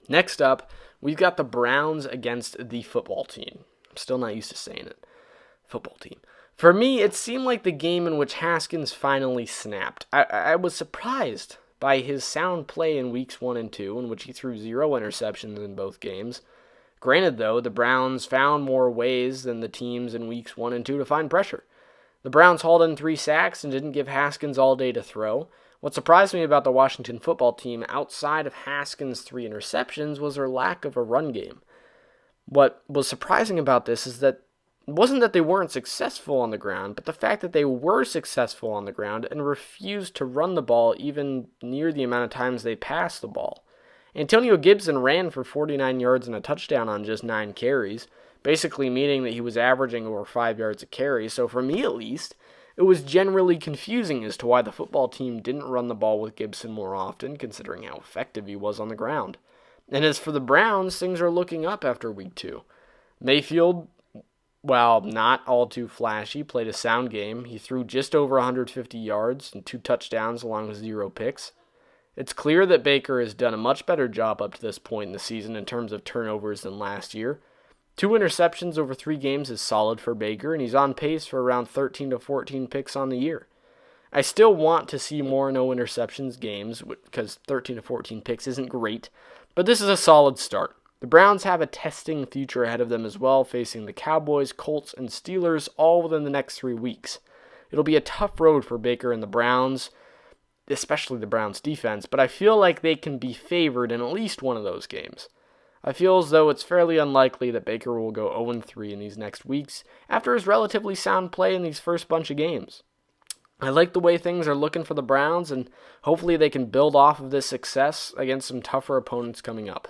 Next up, we've got the Browns against the football team. I'm still not used to saying it. Football team. For me, it seemed like the game in which Haskins finally snapped. I was surprised by his sound play in weeks 1 and 2, in which he threw 0 interceptions in both games. Granted, though, the Browns found more ways than the teams in weeks 1 and 2 to find pressure. The Browns hauled in 3 sacks and didn't give Haskins all day to throw. What surprised me about the Washington football team, outside of Haskins' 3 interceptions, was their lack of a run game. What was surprising about this is that it wasn't that they weren't successful on the ground, but the fact that they were successful on the ground and refused to run the ball even near the amount of times they passed the ball. Antonio Gibson ran for 49 yards and a touchdown on just 9 carries, basically meaning that he was averaging over 5 yards a carry. So for me at least, it was generally confusing as to why the football team didn't run the ball with Gibson more often, considering how effective he was on the ground. And as for the Browns, things are looking up after week 2. Mayfield, while not all too flashy, played a sound game. He threw just over 150 yards and 2 touchdowns along with 0 picks. It's clear that Baker has done a much better job up to this point in the season in terms of turnovers than last year. 2 interceptions over 3 games is solid for Baker, and he's on pace for around 13 to 14 picks on the year. I still want to see more no interceptions games because 13 to 14 picks isn't great, but this is a solid start. The Browns have a testing future ahead of them as well, facing the Cowboys, Colts, and Steelers all within the next 3 weeks. It'll be a tough road for Baker and the Browns, especially the Browns defense, but I feel like they can be favored in at least one of those games. I feel as though it's fairly unlikely that Baker will go 0-3 in these next weeks after his relatively sound play in these first bunch of games. I like the way things are looking for the Browns, and hopefully they can build off of this success against some tougher opponents coming up.